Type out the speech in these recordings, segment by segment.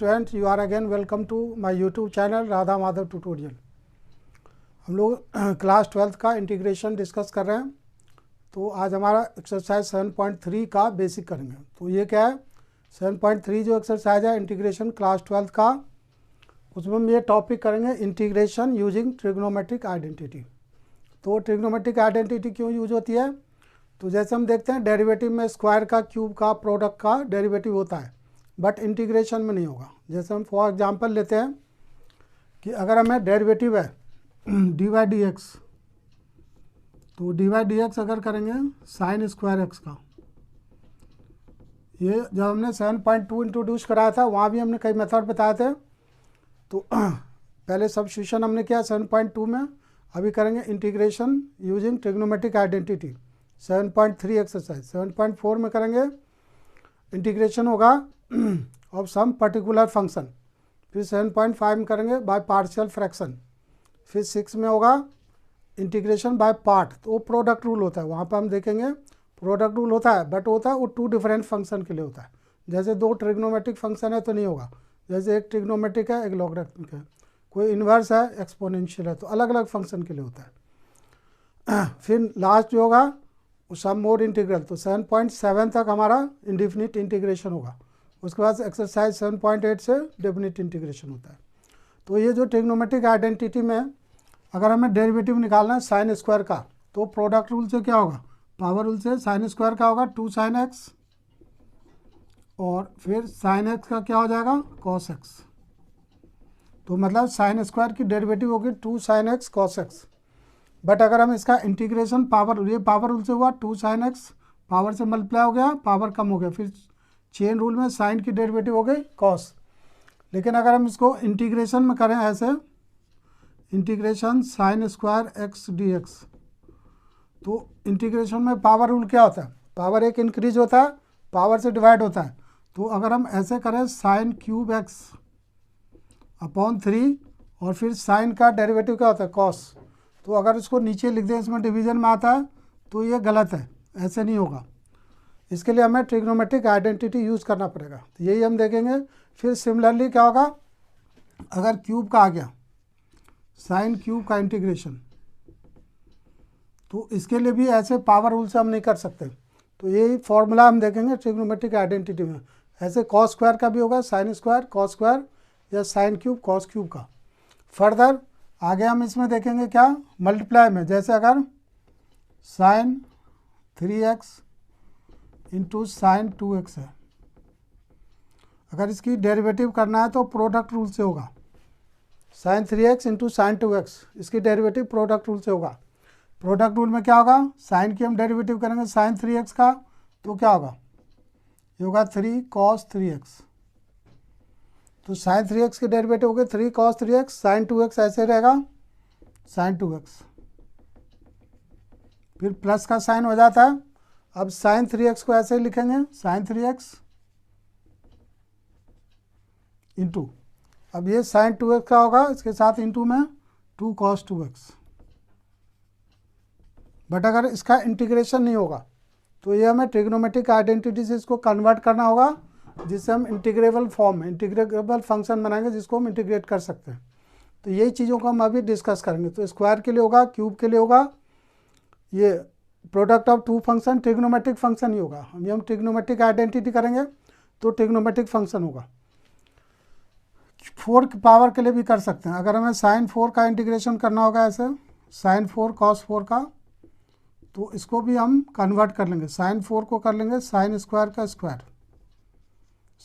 Student, you are again welcome to my YouTube channel Radha Madhav tutorial. हम लोग class 12th का integration discuss कर रहे हैं। तो आज हमारा एक्सरसाइज 7.3 का बेसिक करेंगे। तो ये क्या है, 7.3 जो एक्सरसाइज है इंटीग्रेशन क्लास 12th का, उसमें हम ये टॉपिक करेंगे इंटीग्रेशन यूजिंग ट्रिग्नोमेट्रिक आइडेंटिटी। तो ट्रिग्नोमेट्रिक आइडेंटिटी क्यों यूज होती है? तो जैसे हम देखते हैं डेरिवेटिव में स्क्वायर का, क्यूब का, प्रोडक्ट का डेरिवेटिव होता है, बट इंटीग्रेशन में नहीं होगा। जैसे हम फॉर एग्जांपल लेते हैं कि अगर हमें डेरिवेटिव है डी वाई डी एक्स, तो डी वाई डी एक्स अगर करेंगे साइन स्क्वायर एक्स का, ये जब हमने 7.2 इंट्रोड्यूस कराया था वहाँ भी हमने कई मेथड बताए थे। तो पहले सब्स्टिट्यूशन हमने किया 7.2 में, अभी करेंगे integration using trigonometric identity 7.3 exercise. 7.4 में करेंगे इंटीग्रेशन होगा ऑफ सम पर्टिकुलर फंक्शन। फिर 7.5 में करेंगे बाय पार्शियल फ्रैक्शन। फिर 6 में होगा इंटीग्रेशन बाय पार्ट। तो वो प्रोडक्ट रूल होता है, वहाँ पर हम देखेंगे प्रोडक्ट रूल होता है, बट होता है वो 2 डिफरेंट फंक्शन के लिए होता है। जैसे 2 ट्रिग्नोमेट्रिक फंक्शन है तो नहीं होगा, जैसे एक ट्रिग्नोमेट्रिक है एक लॉगरिथमिक है, कोई इन्वर्स है एक्सपोनेंशियल है, तो अलग अलग फंक्शन के लिए होता है। फिर लास्ट जो होगा सम मोड इंटीग्रल, तो 7.7 तक हमारा इंडिफिनिट इंटीग्रेशन होगा। उसके बाद एक्सरसाइज 7.8 से डेफिनिट इंटीग्रेशन होता है। तो ये जो ट्रिग्नोमेट्रिक आइडेंटिटी में अगर हमें डेरिवेटिव निकालना है साइन स्क्वायर का, तो प्रोडक्ट रूल से क्या होगा, पावर रूल से साइन स्क्वायर का होगा 2 साइन एक्स, और फिर साइन एक्स का क्या हो जाएगा कॉस एक्स। तो मतलब साइन स्क्वायर की डेरिवेटिव होगी 2 sine x cos x. But अगर हम इसका इंटीग्रेशन पावर, ये पावर रूल से हुआ 2 साइन एक्स, पावर से मल्टीप्लाई हो गया, पावर कम हो गया, फिर चेन रूल में साइन की डेरिवेटिव हो गई कॉस। लेकिन अगर हम इसको इंटीग्रेशन में करें ऐसे, integration sign square x D x, तो इंटीग्रेशन में पावर रूल क्या होता है, पावर एक इंक्रीज होता है, पावर से डिवाइड होता है। तो अगर हम ऐसे करें साइन क्यूब एक्स अपॉन 3, और फिर साइन का डेरिवेटिव क्या होता है कॉस, तो अगर इसको नीचे लिख दें इसमें डिवीजन में आता है तो ये गलत है, ऐसे नहीं होगा। इसके लिए हमें ट्रिग्नोमेट्रिक आइडेंटिटी यूज़ करना पड़ेगा। तो यही हम देखेंगे। फिर सिमिलरली क्या होगा, अगर क्यूब का आ गया साइन क्यूब का इंटीग्रेशन, तो इसके लिए भी ऐसे पावर रूल से हम नहीं कर सकते। तो यही फॉर्मूला हम देखेंगे ट्रिग्नोमेट्रिक आइडेंटिटी में। ऐसे कॉस स्क्वायर का भी होगा साइन स्क्वायर कॉस स्क्वायर, या साइन क्यूब कॉस क्यूब का। फर्दर आगे हम इसमें देखेंगे क्या, मल्टीप्लाई में, जैसे अगर sign 3x into sine 2x है, अगर इसकी डेरिवेटिव करना है तो प्रोडक्ट रूल से होगा। Sign 3x into sine 2x, इसकी डेरिवेटिव प्रोडक्ट रूल से होगा। प्रोडक्ट रूल में क्या होगा, साइन की हम डेरिवेटिव करेंगे साइन 3x का, तो क्या होगा, ये होगा 3 cos 3x। तो साइन 3x की डेरिवेटिव हो गई 3 cos 3x, साइन 2x ऐसे रहेगा साइन 2x, फिर प्लस का साइन हो जाता है। अब साइन 3x को ऐसे लिखेंगे साइन 3x इंटू, अब ये साइन 2x का होगा, इसके साथ इंटू में 2 cos 2x। बट अगर इसका इंटीग्रेशन नहीं होगा तो ये हमें ट्रिग्नोमेट्रिक आइडेंटिटी से इसको कन्वर्ट करना होगा, जिससे हम इंटीग्रेबल फॉर्म में इंटीग्रेबल फंक्शन बनाएंगे जिसको हम इंटीग्रेट कर सकते हैं। तो यही चीज़ों को हम अभी डिस्कस करेंगे। तो स्क्वायर के लिए होगा, क्यूब के लिए होगा, ये product of 2 function trigonometric function ही होगा। हम ट्रिग्नोमेट्रिक आइडेंटिटी करेंगे तो ट्रिग्नोमेट्रिक फंक्शन होगा। 4 की पावर के लिए भी कर सकते हैं। अगर हमें साइन 4 का इंटीग्रेशन करना होगा ऐसे, साइन 4 cos 4 का, तो इसको भी हम कन्वर्ट कर लेंगे। साइन 4 को कर लेंगे साइन स्क्वायर का स्क्वायर,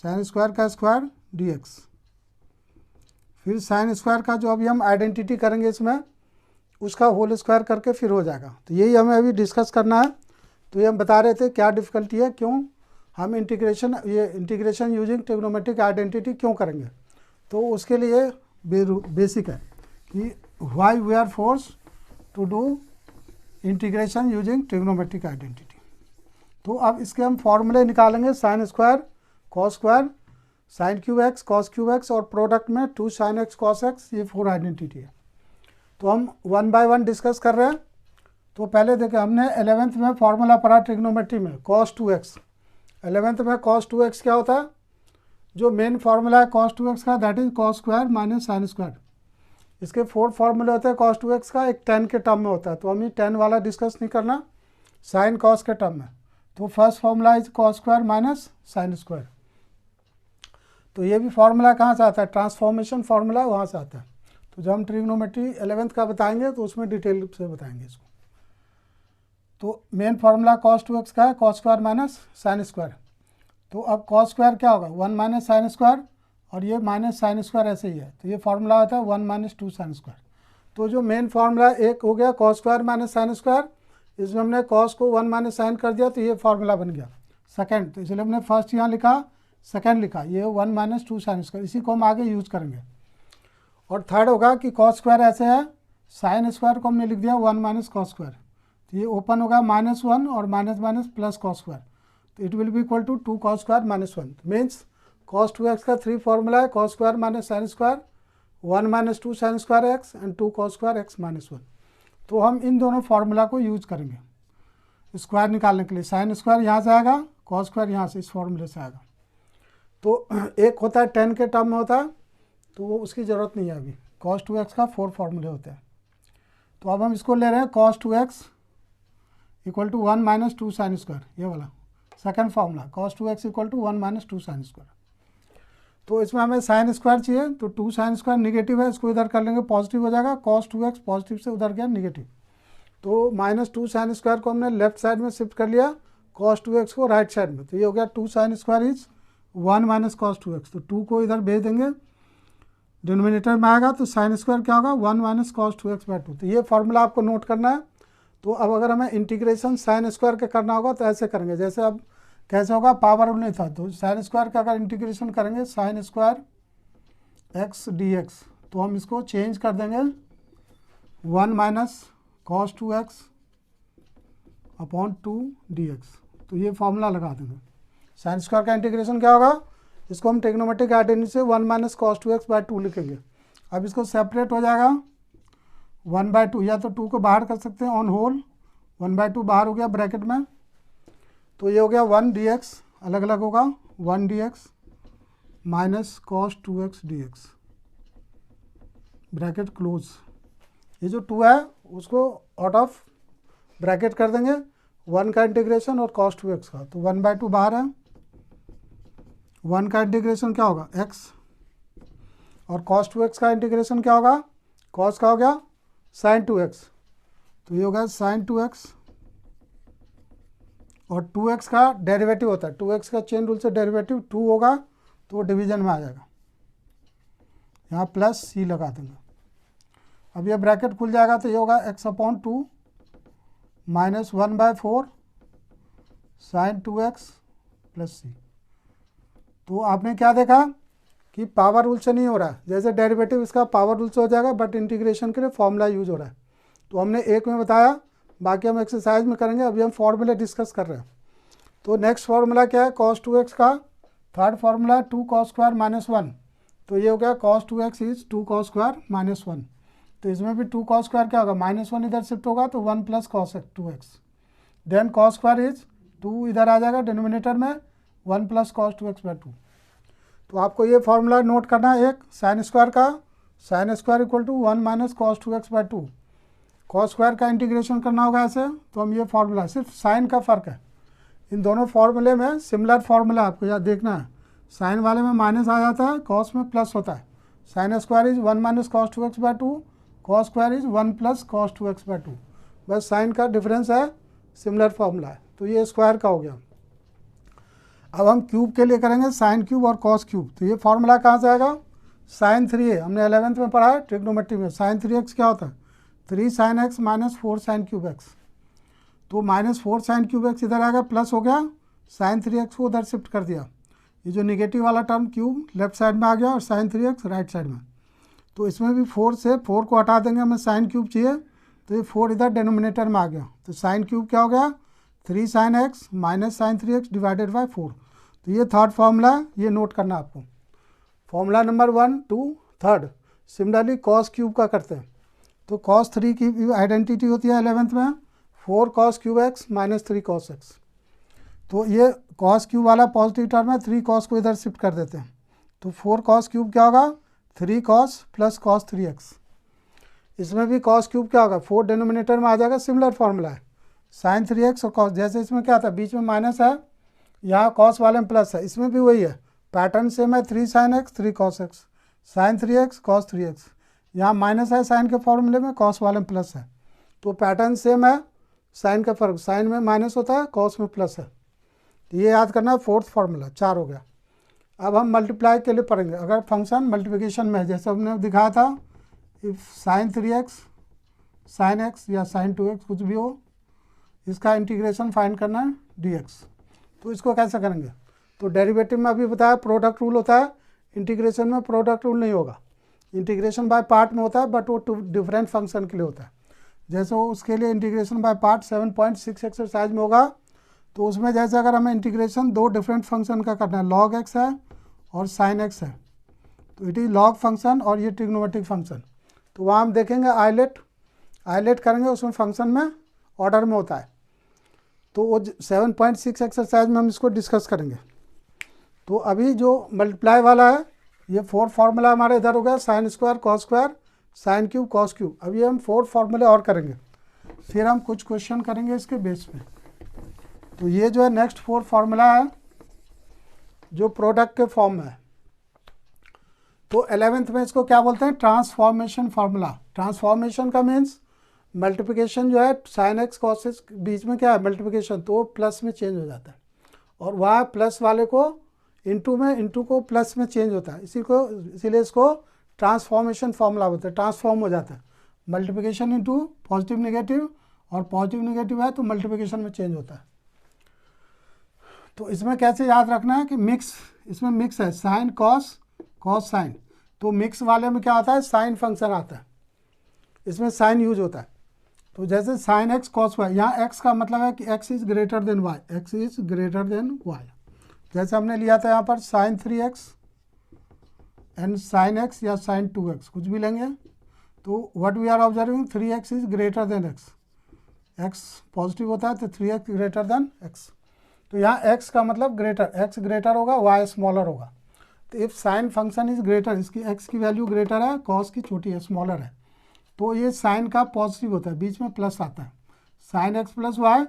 साइन स्क्वायर का स्क्वायर dx। फिर साइन स्क्वायर का जो अभी हम आइडेंटिटी करेंगे इसमें, उसका होल स्क्वायर करके फिर हो जाएगा। तो यही हमें अभी डिस्कस करना है। तो ये हम बता रहे थे क्या डिफ़िकल्टी है, क्यों हम इंटीग्रेशन यूजिंग ट्रिग्नोमेट्रिक आइडेंटिटी क्यों करेंगे। तो उसके लिए बेसिक है कि why we are force to do integration using trigonometric identity. तो अब इसके हम फॉर्मूले निकालेंगे, sine square cos square, sine cube X cos cube X, और प्रोडक्ट में 2 साइन एक्स कॉस एक्स, ये 4 आइडेंटिटी है। तो हम 1 बाय 1 डिस्कस कर रहे हैं। तो पहले देखें, हमने 11th में फॉर्मूला पढ़ा ट्रिग्नोमेट्री में cos 2x। 11th में cos 2x क्या होता है, जो मेन फार्मूला है कॉस 2x का, that is cos square minus sine square. इसके 4 फार्मूले होते हैं कॉस 2x का, एक tan के टर्म में होता है, तो हमें tan वाला डिस्कस नहीं करना, साइन कॉस के टर्म में। तो first formula is cos square minus sine square. तो ये भी फार्मूला कहाँ से आता है, ट्रांसफॉर्मेशन फार्मूला वहाँ से आता है। तो जब हम ट्रिग्नोमेट्री 11th का बताएंगे तो उसमें डिटेल से बताएंगे इसको। तो मेन फार्मूला कॉस 2x का है, cos square minus sine square. तो अब कॉस स्क्वायर क्या होगा, 1 माइनस साइन स्क्वायर, और ये माइनस साइन स्क्वायर ऐसे ही है, तो ये फार्मूला होता है 1 माइनस 2 साइन स्क्वायर। तो जो मेन फार्मूला एक हो गया cos square minus sine square, इसमें हमने कॉस को 1 माइनस साइन कर दिया, तो ये फार्मूला बन गया सेकंड। तो इसलिए हमने फर्स्ट यहाँ लिखा, सेकंड लिखा, ये 1 माइनस 2 साइन स्क्वायर, इसी को हम आगे यूज़ करेंगे। और थर्ड होगा कि कॉस स्क्वायर ऐसे है, साइन स्क्वायर को हमने लिख दिया 1 माइनस कॉस स्क्वायर, तो ये ओपन होगा -1 और minus minus plus cos square, तो it will be equal to 2 cos square minus 1। Means cos 2x का 3 फार्मूला है, cos square minus sine square, 1 minus 2 sine square x and 2 cos square x minus 1। तो हम इन दोनों formula को use करेंगे square निकालने के लिए। साइन स्क्वायर यहाँ से आएगा, कॉस स्क्वायर यहाँ से इस फार्मूले से आएगा। तो एक होता है 10 के टर्म में होता है, तो वो उसकी ज़रूरत नहीं है अभी। कॉस 2x का 4 फार्मूले होते हैं। तो अब हम इसको ले रहे हैं cos 2x equal to 1 minus 2 sine square, ये वाला second formula, cos 2x equal to 1 minus 2 sine square. तो इसमें हमें साइन स्क्वायर चाहिए, तो 2 साइन स्क्वायर निगेटिव है, इसको इधर कर लेंगे, पॉजिटिव हो जाएगा, कॉस 2x पॉजिटिव से उधर गया निगेटिव, तो माइनस 2 साइन स्क्वायर को हमने लेफ्ट साइड में शिफ्ट कर लिया, कॉस 2x को राइट साइड में, तो ये हो गया 2 sine square is 1 minus cos 2x। तो 2 को इधर भेज देंगे, डिनोमिनेटर में आएगा, तो साइन स्क्वायर क्या होगा 1 माइनस कॉस 2x बाय 2। तो ये फार्मूला आपको नोट करना है। तो अब अगर हमें इंटीग्रेशन साइन स्क्वायर का करना होगा तो ऐसे करेंगे, जैसे अब कैसे होगा, पावर नहीं था, तो साइन स्क्वायर का अगर इंटीग्रेशन करेंगे sign square x D x, तो हम इसको चेंज कर देंगे 1 minus cos 2x upon 2 D x. तो ये फॉर्मूला लगा देंगे। साइन स्क्वायर का इंटीग्रेशन क्या होगा, इसको हम ट्रिग्नोमेट्रिक आइडेंटिटी से 1 माइनस कॉस 2x बाय 2 लिखेंगे। अब इसको सेपरेट हो जाएगा 1 बाय 2, या तो 2 को बाहर कर सकते हैं ऑन होल, 1 बाय 2 बाहर हो गया ब्रैकेट में, तो ये हो गया 1 dx, अलग अलग होगा 1 dx minus cos 2x dx, bracket close. ये जो 2 है उसको आउट ऑफ ब्रैकेट कर देंगे, 1 का इंटीग्रेशन और कॉस 2x का, तो 1 बाय 2 बाहर है, 1 का इंटीग्रेशन क्या होगा x, और कॉस 2x का इंटीग्रेशन क्या होगा, कॉस का हो गया साइन 2x, तो ये होगा साइन 2x, और 2x का डेरिवेटिव होता है, 2x का चेन रूल से डेरिवेटिव 2 होगा तो वो डिवीजन में आ जाएगा, यहाँ प्लस c लगा देंगे। अब ये ब्रैकेट खुल जाएगा, तो ये होगा x upon 2 minus 1 by 4 sine 2x plus c। तो आपने क्या देखा कि पावर रूल से नहीं हो रहा है, जैसे डेरिवेटिव इसका पावर रूल से हो जाएगा, बट इंटीग्रेशन के लिए फॉर्मूला यूज हो रहा है। तो हमने एक में बताया, बाकी हम एक्सरसाइज में करेंगे, अभी हम फॉर्मूले डिस्कस कर रहे हैं। तो नेक्स्ट फार्मूला क्या है, कॉस 2x का third formula 2 cos square minus 1, तो ये हो गया cos 2x is 2 cos square minus 1। तो इसमें भी 2 कॉस स्क्वायर क्या होगा, -1 इधर शिफ्ट होगा, तो 1 plus cos 2x, then cos square is 2 इधर आ जाएगा डिनोमिनेटर में, 1 प्लस कॉस 2x बाय 2। तो आपको ये फार्मूला नोट करना है, एक साइन स्क्वायर का, sine square equal to 1 minus cos 2x by 2, cos square का इंटीग्रेशन करना होगा ऐसे, तो हम ये फार्मूला, सिर्फ साइन का फ़र्क है, इन दोनों फार्मूले में सिमिलर फार्मूला आपको याद देखना है। साइन वाले में माइनस आ जाता है, कॉस में प्लस होता है। Sine square is 1 minus cos 2x by 2, cos square is 1 plus cos 2x by 2, बस साइन का डिफरेंस है, सिमिलर फार्मूला है। तो ये स्क्वायर का हो गया। अब हम क्यूब के लिए करेंगे, साइन क्यूब और कॉस क्यूब। तो ये फार्मूला कहाँ से आएगा, साइन 3a, हमने 11th में पढ़ा है ट्रिग्नोमेट्री में। साइन 3x क्या होता है, 3 sine x minus 4 sine cube x, तो माइनस 4 साइन क्यूब x इधर आएगा, प्लस हो गया, साइन 3x को उधर शिफ्ट कर दिया, ये जो निगेटिव वाला टर्म क्यूब लेफ्ट साइड में आ गया, और साइन 3x राइट साइड में। तो इसमें भी 4 से 4 को हटा देंगे, हमें साइन क्यूब चाहिए, तो ये 4 इधर डिनोमिनेटर में आ गया, तो साइन क्यूब क्या हो गया, 3 sine x minus sine 3x divided by 4। तो ये थर्ड फार्मूला है, ये नोट करना आपको, formula number 1 2 3। Similarly cos cube का करते हैं, तो कॉस 3 की आइडेंटिटी होती है 11th में, 4 cos cube x minus 3 cos x। तो ये कॉस क्यूब वाला पॉजिटिव टर्म है, 3 कॉस को इधर शिफ्ट कर देते हैं, तो 4 कॉस क्यूब क्या होगा 3 कॉस प्लस कॉस 3x। इसमें भी कॉस क्यूब क्या होगा 4 डिनोमिनेटर में आ जाएगा, सिमिलर फॉर्मूला है साइन 3x और कॉस, जैसे इसमें क्या था बीच में माइनस है, यहाँ कॉस वाले में प्लस है, इसमें भी वही है पैटर्न सेम है 3 sine x 3 cos x, sine 3x cos 3x, यहाँ माइनस है साइन के फॉर्मूले में, कॉस वाले में प्लस है, तो पैटर्न सेम है, साइन का फर्क, साइन में माइनस होता है कॉस में प्लस है। तो ये याद करना है, फोर्थ फार्मूला 4 हो गया। अब हम मल्टीप्लाई के लिए पढ़ेंगे, अगर फंक्शन मल्टीप्लिकेशन में है जैसे हमने दिखाया था, if sine 3x sine x या साइन 2x कुछ भी हो, इसका इंटीग्रेशन फाइंड करना है dx। तो इसको कैसे करेंगे, तो डेरिवेटिव में अभी बताया प्रोडक्ट रूल होता है, इंटीग्रेशन में प्रोडक्ट रूल नहीं होगा, इंटीग्रेशन बाय पार्ट में होता है, बट वो 2 डिफरेंट फंक्शन के लिए होता है। जैसे वो उसके लिए इंटीग्रेशन बाय पार्ट 7.6 एक्सरसाइज में होगा, तो उसमें जैसे अगर हमें इंटीग्रेशन 2 डिफरेंट फंक्शन का करना है, लॉग x है और साइन x है, तो इट इज़ लॉग फंक्शन और ये ट्रिग्नोमेट्रिक फंक्शन, तो वहाँ हम देखेंगे आइलेट करेंगे, उसमें फंक्शन में ऑर्डर में होता है, तो वो 7.6 एक्सरसाइज में हम इसको डिस्कस करेंगे। तो अभी जो मल्टीप्लाई वाला है ये 4 फार्मूला हमारे इधर हो गया, sign square cos square sine cube cos cube. अभी हम 4 फार्मूले और करेंगे, फिर हम कुछ क्वेश्चन करेंगे इसके बेस पे। तो ये जो है नेक्स्ट 4 फार्मूला है जो प्रोडक्ट के फॉर्म में है। तो 11th में इसको क्या बोलते हैं ट्रांसफॉर्मेशन फार्मूला। ट्रांसफॉर्मेशन का मीन्स मल्टीप्लिकेशन जो है साइन एक्स कॉस एक्स बीच में क्या है मल्टीप्लिकेशन, तो प्लस में चेंज हो जाता है, और वहाँ प्लस वाले को इनटू में, इनटू को प्लस में चेंज होता है, इसीलिए इसको ट्रांसफॉर्मेशन फार्मूला बोलते हैं, ट्रांसफॉर्म हो जाता है मल्टीप्लिकेशन इनटू पॉजिटिव नेगेटिव, और पॉजिटिव नेगेटिव है तो मल्टीप्लिकेशन में चेंज होता है। तो इसमें कैसे याद रखना है कि मिक्स, इसमें मिक्स है साइन कॉस कॉस साइन, तो मिक्स वाले में क्या आता है साइन फंक्शन आता है, इसमें साइन यूज होता है। तो जैसे साइन एक्स कॉस वाई, यहाँ एक्स का मतलब है कि x is greater than y, x is greater than y. जैसे हमने लिया था यहाँ पर sine 3x and sine x या साइन 2x कुछ भी लेंगे, तो what we are observing 3x is greater than x, x positive होता है तो 3x ग्रेटर देन x, तो यहाँ x का मतलब ग्रेटर, x ग्रेटर होगा y स्मॉलर होगा। तो if sine function is greater, इसकी x की वैल्यू ग्रेटर है, cos की छोटी है स्मॉलर है, तो ये साइन का पॉजिटिव होता है, बीच में प्लस आता है, sine x plus y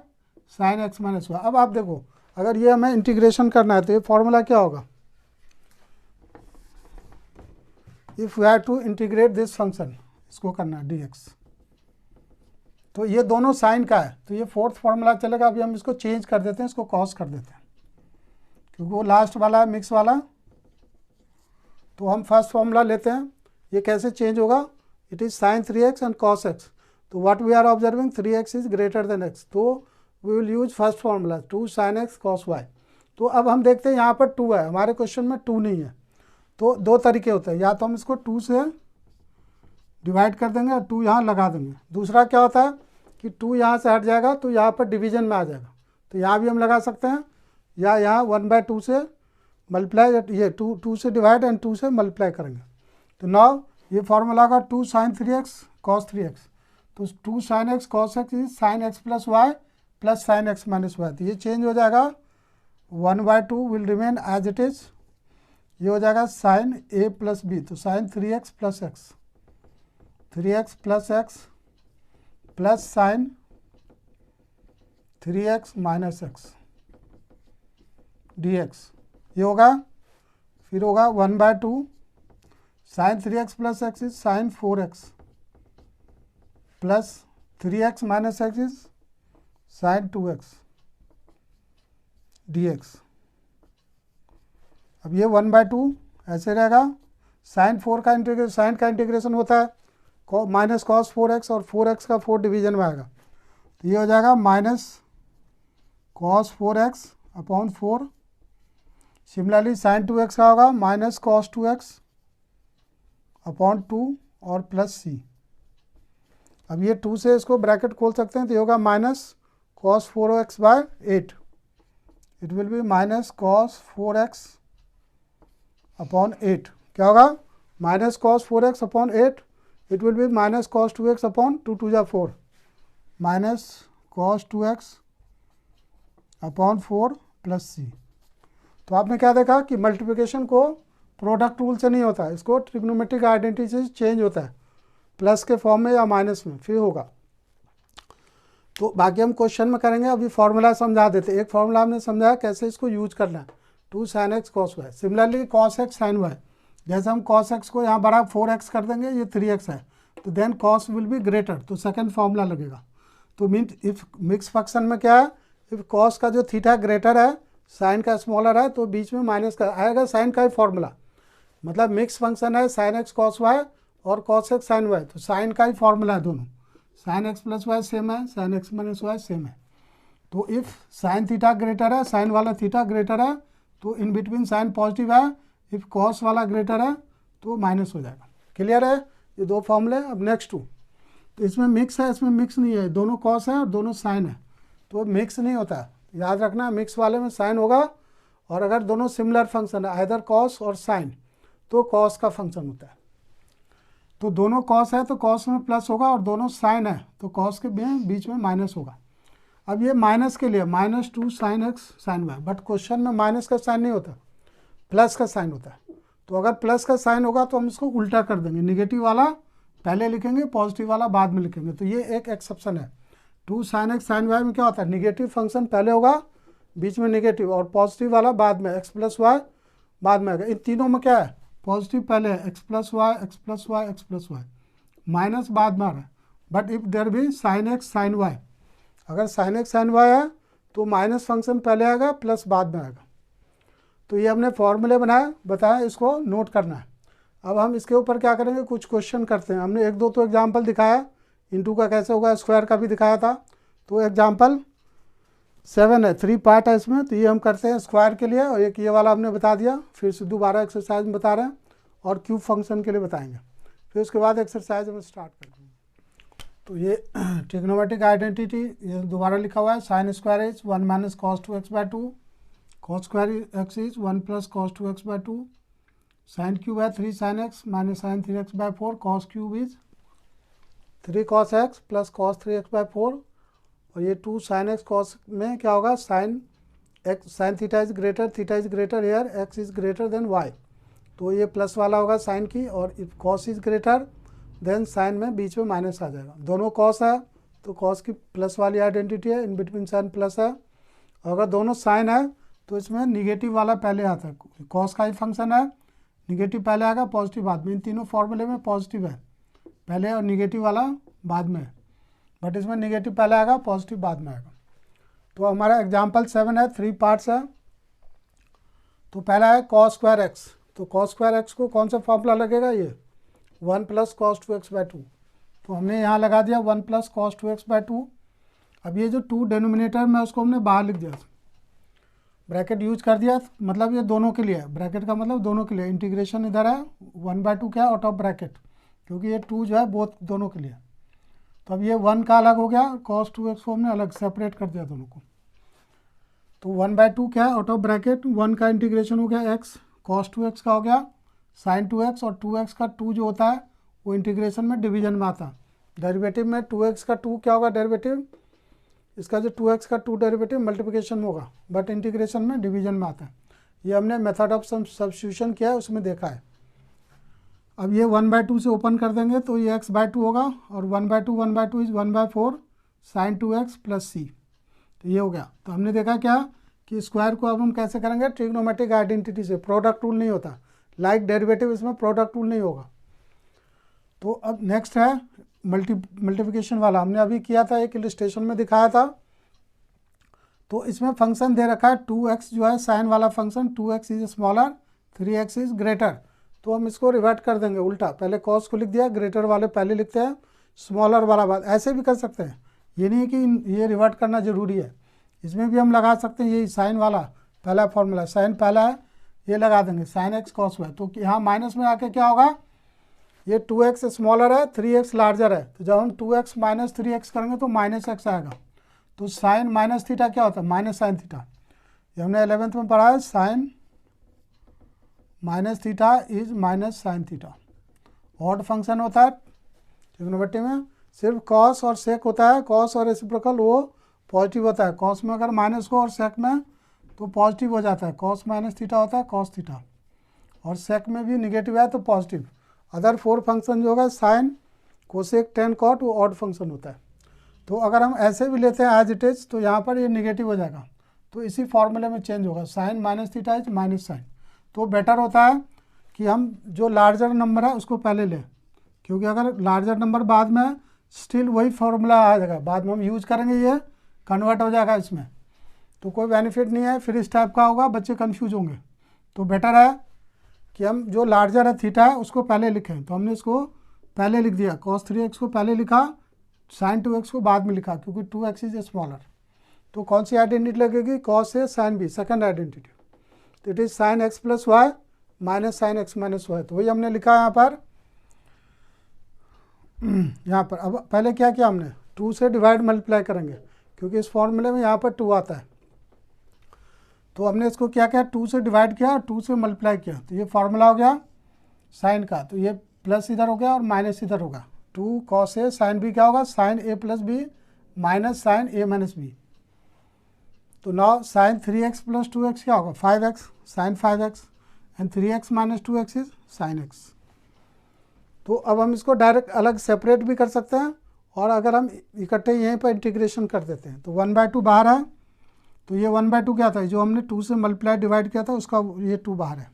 sine x minus y. अब आप देखो अगर ये हमें इंटीग्रेशन करना है तो ये फॉर्मूला क्या होगा, if we have to integrate this function, इसको करना है dx, तो ये दोनों साइन का है, तो ये 4th फार्मूला चलेगा। अभी हम इसको चेंज कर देते हैं, इसको कॉस कर देते हैं क्योंकि वो लास्ट वाला है मिक्स वाला। तो हम फर्स्ट फार्मूला लेते हैं, ये कैसे चेंज होगा, it is sine 3x and cos x, तो what we are observing 3x is greater than x, तो we will use first formula 2 sine x cos y। तो अब हम देखते हैं यहाँ पर 2 है, हमारे क्वेश्चन में 2 नहीं है, तो 2 तरीके होते हैं, या तो हम इसको 2 से डिवाइड कर देंगे और 2 यहाँ लगा देंगे। दूसरा क्या होता है कि 2 यहाँ से हट जाएगा तो यहाँ पर डिवीजन में आ जाएगा, तो यहाँ भी हम लगा सकते हैं, या यहाँ 1/2 से मल्टीप्लाई, ये 2 से डिवाइड एंड 2 से मल्टीप्लाई करेंगे। तो नाउ ये फार्मूला का 2 साइन 3x कॉस 3x, तो 2 sine x cos x is sine x plus y plus sine x minus y, तो ये चेंज हो जाएगा 1/2 will remain as it is, ये हो जाएगा साइन a प्लस बी, तो sine 3x plus x 3x plus x plus sine 3x minus x dx, ये होगा, फिर होगा 1/2 sine 3x plus x is sine 4x plus 3x minus x is sine 2x dx। अब ये 1/2 ऐसे रहेगा, sign 4 का इंटीग्रेशन, साइन का इंटीग्रेशन होता है माइनस कॉस 4x, और 4x का 4 डिवीजन में आएगा, तो ये हो जाएगा minus cos 4x upon 4। Similarly sign 2x का होगा माइनस कॉस 2x अपॉन 2 और प्लस c। अब ये 2 से इसको ब्रैकेट खोल सकते हैं, तो ये होगा minus cos 4x by 8, it will be minus cos 4x upon 8, क्या होगा minus cos 4x upon 8, it will be minus cos 2x upon 2 2 जा 4, minus cos 2x upon 4 plus c। तो आपने क्या देखा कि मल्टीप्लिकेशन को प्रोडक्ट रूल से नहीं होता, इसको ट्रिग्नोमेट्रिक आइडेंटिटी से चेंज होता है, प्लस के फॉर्म में या माइनस में फिर होगा। तो बाकी हम क्वेश्चन में करेंगे, अभी फॉर्मूला समझा देते। एक फॉर्मूला हमने समझाया कैसे इसको यूज करना है, 2 sin x cos y। Similarly cos x sin y, जैसे हम cos x को यहाँ बड़ा 4x कर देंगे, ये 3x है, तो then cos will be greater, तो सेकंड फॉर्मूला लगेगा। तो मीन इफ मिक्स फंक्शन में क्या है, इफ cos का जो थीटा ग्रेटर है, साइन का स्मॉलर है, तो बीच में माइनस का आएगा साइन का ही फॉर्मूला। मतलब मिक्स फंक्शन है sin x cos y और cos x sin y, तो साइन का ही फॉर्मूला है दोनों। sin x plus y same है, sin x minus y same है। तो इफ साइन थीटा ग्रेटर है, साइन वाला थीटा ग्रेटर है, तो इन बिटवीन साइन पॉजिटिव है, इफ कॉस वाला ग्रेटर है तो माइनस हो जाएगा। क्लियर है, ये दो फॉर्मूले। अब नेक्स्ट 2, तो इसमें मिक्स है, इसमें मिक्स नहीं है, दोनों कॉस है और दोनों साइन है, तो मिक्स नहीं होता है। याद रखना, मिक्स वाले में साइन होगा, और अगर दोनों सिमिलर फंक्शन है, आइदर कॉस और साइन, तो कॉस का फंक्शन होता है। तो दोनों कॉस है तो कॉस में प्लस होगा, और दोनों साइन है तो कॉस के बीच में माइनस होगा। अब ये माइनस के लिए -2 sin x sin y, but question में माइनस का साइन नहीं होता, प्लस का साइन होता है। तो अगर प्लस का साइन होगा तो हम इसको उल्टा कर देंगे, निगेटिव वाला पहले लिखेंगे, पॉजिटिव वाला बाद में लिखेंगे। तो ये एक एक्सेप्शन है। 2 sin x sin y में क्या होता है, निगेटिव फंक्शन पहले होगा, बीच में निगेटिव, और पॉजिटिव वाला बाद में, x प्लस वाई बाद में आएगा। इन तीनों में क्या है, पॉजिटिव पहले है, x plus y x plus y x plus y, minus बाद में आ रहा है। But if there be sin x sin y, अगर sin x sin y है तो माइनस फंक्शन पहले आएगा, प्लस बाद में आएगा। तो ये हमने फॉर्मूले बनाया, बताया, इसको नोट करना है। अब हम इसके ऊपर क्या करेंगे, कुछ क्वेश्चन करते हैं। हमने 1-2 तो एग्जांपल दिखाया, इनटू का कैसे होगा, स्क्वायर का भी दिखाया था। तो एग्जांपल 7 है, 3 पार्ट है इसमें, तो ये हम करते हैं स्क्वायर के लिए, और एक ये वाला हमने बता दिया, फिर से दोबारा एक्सरसाइज में बता रहे हैं, और क्यूब फंक्शन के लिए बताएंगे। फिर उसके बाद एक्सरसाइज में स्टार्ट करेंगे। तो ये ट्रिग्नोमेट्रिक आइडेंटिटी ये दोबारा लिखा हुआ है, sine square is 1 minus cos 2x/2, cos square x is 1 plus cos 2x/2, sine cube है 3 sin x minus sine 3x/4, cos cube is 3 cos x plus cos 3x/4, और ये 2 sin x कॉस में क्या होगा, sine x, sine theta is greater here, x is greater than y, तो ये plus वाला होगा साइन की, और if cos is greater than sine में बीच में माइनस आ जाएगा। दोनों कॉस है तो कॉस की प्लस वाली आइडेंटिटी है, इन बिटवीन साइन प्लस है। और अगर दोनों साइन है तो इसमें निगेटिव वाला पहले आता है, कॉस का ही फंक्शन है, निगेटिव पहले आएगा, पॉजिटिव बाद में। इन तीनों फॉर्मूले में पॉजिटिव है पहले और निगेटिव वाला बाद में, बट इसमें निगेटिव पहले आएगा, पॉजिटिव बाद में आएगा। तो हमारा एग्जाम्पल 7 है, 3 पार्ट्स है। तो पहला है कॉस स्क्वायर एक्स, तो कॉस स्क्वायर एक्स को कौन सा फॉर्मूला लगेगा, ये 1 प्लस कॉस 2x/2, तो हमने यहाँ लगा दिया 1 प्लस कॉस 2x/2। अब ये जो 2 डिनोमिनेटर में उसको हमने बाहर लिख दिया, ब्रैकेट यूज कर दिया, मतलब ये दोनों के लिए है, ब्रैकेट का मतलब दोनों के लिए। इंटीग्रेशन इधर है, 1/2 क्या आउट ऑफ ब्रैकेट, क्योंकि ये 2 जो है बोथ दोनों के लिए। तो अब ये 1 का अलग हो गया, cos 2x को हमने अलग सेपरेट कर दिया दोनों को। तो 1/2 क्या है आउट ऑफ ब्रैकेट, 1 का इंटीग्रेशन हो गया x, cos 2x का हो गया sin 2x, और 2x का 2 जो होता है वो इंटीग्रेशन में डिवीजन में आता है। डेरिवेटिव में 2x का 2 क्या होगा डेरिवेटिव, इसका जो 2x का 2 डेरिवेटिव मल्टीप्लिकेशन में होगा, बट इंटीग्रेशन में डिवीजन में आता है। ये हमने मेथड ऑफ सब्स्टिट्यूशन किया है, उसमें देखा है। अब ये 1/2 से ओपन कर देंगे तो ये x/2 होगा, और 1/2 is 1/4 sin 2x plus c, तो ये हो गया। तो हमने देखा क्या कि स्क्वायर को अब हम कैसे करेंगे, ट्रिग्नोमेट्रिक आइडेंटिटी से, प्रोडक्ट रूल नहीं होता, लाइक डेरिवेटिव इसमें प्रोडक्ट रूल नहीं होगा। तो अब नेक्स्ट है मल्टीप्लिकेशन वाला, हमने अभी किया था, एक इलस्ट्रेशन में दिखाया था। तो इसमें फंक्शन दे रखा है 2x जो है साइन वाला function, 2x is smaller 3x is greater, तो हम इसको रिवर्ट कर देंगे उल्टा, पहले कॉस को लिख दिया, ग्रेटर वाले पहले लिखते हैं, स्मॉलर वाला बाद, ऐसे भी कर सकते हैं। ये नहीं कि ये रिवर्ट करना ज़रूरी है, इसमें भी हम लगा सकते हैं। यही साइन वाला पहला फॉर्मूला, साइन पहला है, ये लगा देंगे साइन एक्स कॉस वाई। तो यहाँ माइनस में आके क्या होगा, ये 2x स्मॉलर है 3x लार्जर है, तो जब हम 2x माइनस 3x करेंगे तो -x आएगा। तो साइन माइनस थीटा क्या होता है, माइनस साइन थीटा, ये हमने 11th में पढ़ा है, sine minus theta is minus sine theta. Odd function होता है ट्रिग्नोमेट्री में, सिर्फ कॉस और सेक होता है, कॉस और रेसिप्रोकल वो पॉजिटिव होता है, कॉस में अगर माइनस को और सेक में तो पॉजिटिव हो जाता है, कॉस माइनस थीटा होता है कॉस थीटा। और सेक में भी निगेटिव है तो पॉजिटिव। अदर 4 फंक्शन जो होगा साइन कोसेक टेन कॉट वो ऑड फंक्शन होता है। तो अगर हम ऐसे भी लेते हैं एज इट इज तो यहाँ पर ये निगेटिव हो जाएगा, तो इसी फॉर्मूले में चेंज होगा, sine minus theta is minus sine. तो बेटर होता है कि हम जो लार्जर नंबर है उसको पहले लें, क्योंकि अगर लार्जर नंबर बाद में स्टिल वही फॉर्मूला आ जाएगा, बाद में हम यूज करेंगे ये कन्वर्ट हो जाएगा इसमें, तो कोई बेनिफिट नहीं है, फिर इस टाइप का होगा, बच्चे कंफ्यूज होंगे। तो बेटर है कि हम जो लार्जर है थीटा है उसको पहले लिखें। तो हमने इसको पहले लिख दिया, cos 3x को पहले लिखा, sin 2x को बाद में लिखा, क्योंकि 2x इज स्मॉलर। तो कौन सी आइडेंटिटी लगेगी, cos है sin b, सेकंड आइडेंटिटी। तो it is sin x plus y minus sin x minus y. तो वही हमने लिखा यहाँ पर। अब पहले क्या किया हमने, 2 से डिवाइड मल्टीप्लाई करेंगे, क्योंकि इस फॉर्मूले में यहाँ पर 2 आता है। तो हमने इसको क्या किया, 2 से डिवाइड किया, 2 से मल्टीप्लाई किया, तो ये फार्मूला हो गया साइन का। तो ये प्लस इधर हो गया और माइनस इधर होगा, 2 cos a साइन b क्या होगा, sine a plus B minus sine a minus B. तो now sine 3x plus 2x क्या होगा, 5x sine 5x and 3x minus 2x is sine x। तो अब हम इसको डायरेक्ट अलग सेपरेट भी कर सकते हैं, और अगर हम इकट्ठे यहीं पर इंटीग्रेशन कर देते हैं तो 1/2 बाहर है, तो ये 1/2 क्या था, जो हमने 2 से मल्टीप्लाई डिवाइड किया था उसका ये 2 बाहर है।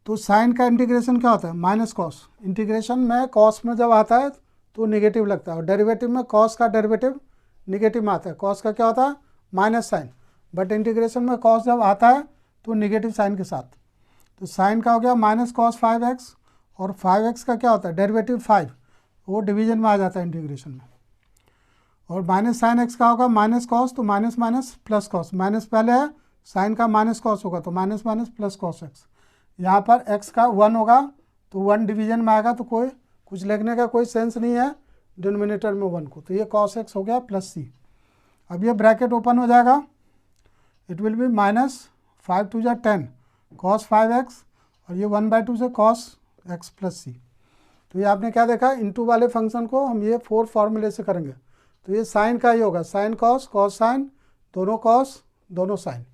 तो साइन का इंटीग्रेशन क्या होता है, माइनस कॉस। इंटीग्रेशन में कॉस में जब आता है तो नेगेटिव लगता है, और डेरिवेटिव में कॉस का डेरिवेटिव नेगेटिव में आता है। कॉस का क्या होता है, माइनस साइन, बट इंटीग्रेशन में कॉस जब आता है तो नेगेटिव साइन के साथ। तो साइन का हो गया माइनस कॉस 5x, और 5x का क्या होता है, डेरिवेटिव 5, वो डिवीजन में आ जाता है इंटीग्रेशन में। और माइनस साइन x का होगा माइनस कॉस, तो minus minus plus cos, minus पहले है, साइन का माइनस कॉस होगा तो minus minus plus cos x। यहाँ पर x का 1 होगा तो 1 डिवीजन में आएगा, तो कोई कुछ लिखने का कोई सेंस नहीं है डिनोमिनेटर में 1 को, तो ये cos x हो गया प्लस c। अब ये ब्रैकेट ओपन हो जाएगा, इट विल बी माइनस 5 2 जा 10 cos 5x, और ये 1/2 से cos x प्लस c। तो ये आपने क्या देखा, इनटू वाले फंक्शन को हम ये 4 फॉर्मूले से करेंगे। तो ये साइन का ही होगा, साइन कॉस, कॉस साइन, दोनों कॉस दोनों साइन,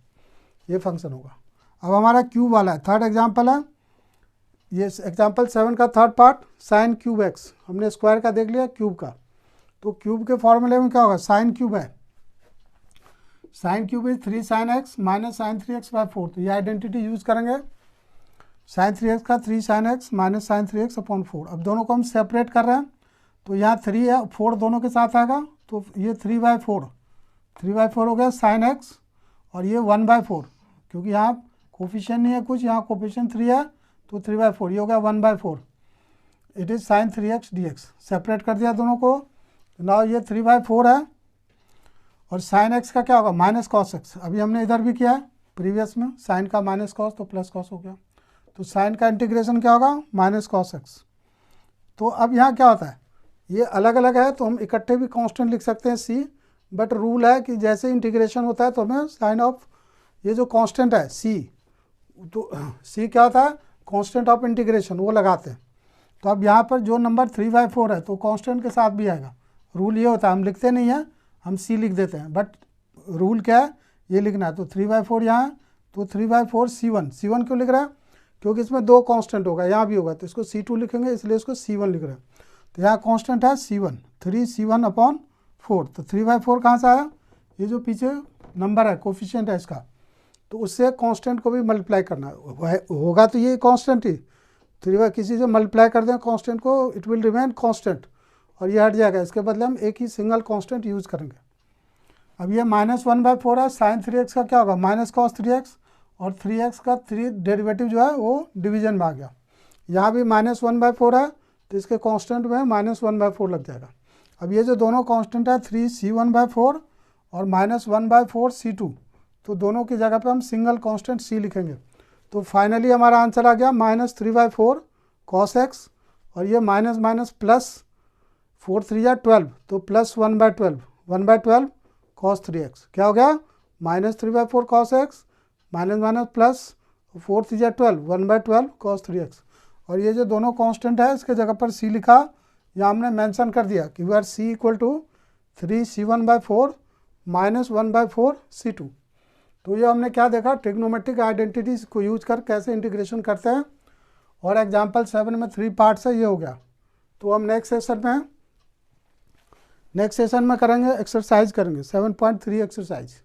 ये फंक्शन होगा। अब हमारा क्यूब वाला है, थर्ड एग्जाम्पल है, ये एग्जाम्पल 7 का third part, sign cube x. हमने स्क्वायर का देख लिया, क्यूब का। तो क्यूब के फॉर्मूले में क्या होगा, साइन क्यूब है, sine cube is 3 sine x minus sine 3x by 4। तो ये आइडेंटिटी यूज करेंगे, साइन 3x का 3 sine x minus sine 3x upon 4। अब दोनों को हम सेपरेट कर रहे हैं, तो यहाँ 3 है, 4 दोनों के साथ आएगा, तो ये 3/4 हो गया साइन एक्स, और ये 1/4, क्योंकि यहाँ कोफिशिएंट नहीं है कुछ, यहाँ कोफिशिएंट 3 है, तो 3/4, ये हो गया 1/4। It is sine 3x dx। Separate कर दिया दोनों को, नाउ ये 3/4 है, और साइन एक्स का क्या होगा, माइनस कॉस एक्स। अभी हमने इधर भी किया है प्रीवियस में, साइन का माइनस कॉस तो प्लस कॉस हो गया, तो साइन का इंटीग्रेशन क्या होगा, माइनस कॉस एक्स। तो अब यहाँ क्या होता है, ये अलग अलग है तो हम इकट्ठे भी कांस्टेंट लिख सकते हैं सी, बट रूल है कि जैसे इंटीग्रेशन होता है तो हमें साइन ऑफ ये जो कांस्टेंट है सी, तो सी क्या होता है, कांस्टेंट ऑफ इंटीग्रेशन, वो लगाते हैं। तो अब यहाँ पर जो नंबर 3/4 है तो कांस्टेंट के साथ भी आएगा। रूल ये होता है, हम लिखते नहीं हैं, हम सी लिख देते हैं, बट रूल क्या है, ये लिखना है। तो 3/4 यहाँ, तो 3/4 C1 क्यों लिख रहा है, क्योंकि इसमें 2 कांस्टेंट होगा, यहाँ भी होगा, तो इसको C2 लिखेंगे, इसलिए इसको C1 लिख रहे हैं। तो यहाँ कांस्टेंट है C1, 3C1/4। तो 3/4 कहाँ से आया, ये जो पीछे नंबर है कोफिशिएंट है इसका, तो उससे कांस्टेंट को भी मल्टीप्लाई करना होगा, तो ये कांस्टेंट ही 3 किसी से मल्टीप्लाई कर दें कांस्टेंट को, इट विल रिमेन कांस्टेंट, और ये हट जाएगा, इसके बदले हम एक ही सिंगल कांस्टेंट यूज़ करेंगे। अब ये -1/4 है, साइन 3x का क्या होगा, माइनस कॉस 3x, और 3x का 3 डेरिवेटिव जो है वो डिवीजन में आ गया। यहाँ भी -1/4 है, तो इसके कांस्टेंट में -1/4 लग जाएगा। अब ये जो दोनों कांस्टेंट है 3C1/4 और -1/4 C2, तो दोनों की जगह पे हम सिंगल कांस्टेंट C लिखेंगे। तो फाइनली हमारा आंसर आ गया -3/4 cos x, और ये माइनस माइनस प्लस 4 3 या 12, तो प्लस 1/12 cos 3x क्या हो गया, -3/4 cos x minus minus plus 4 3 या 12 1/12 cos 3x। और ये जो दोनों कांस्टेंट है इसके जगह पर C लिखा, यहाँ हमने मेंशन कर दिया कि वेयर C = 3C1/4 -1/4 C2। तो ये हमने क्या देखा, ट्रिग्नोमेट्रिक आइडेंटिटीज़ को यूज कर कैसे इंटीग्रेशन करते हैं। और एग्जाम्पल 7 में 3 पार्ट्स है, ये हो गया। तो हम नेक्स्ट सेशन में करेंगे, एक्सरसाइज करेंगे 7.3 एक्सरसाइज।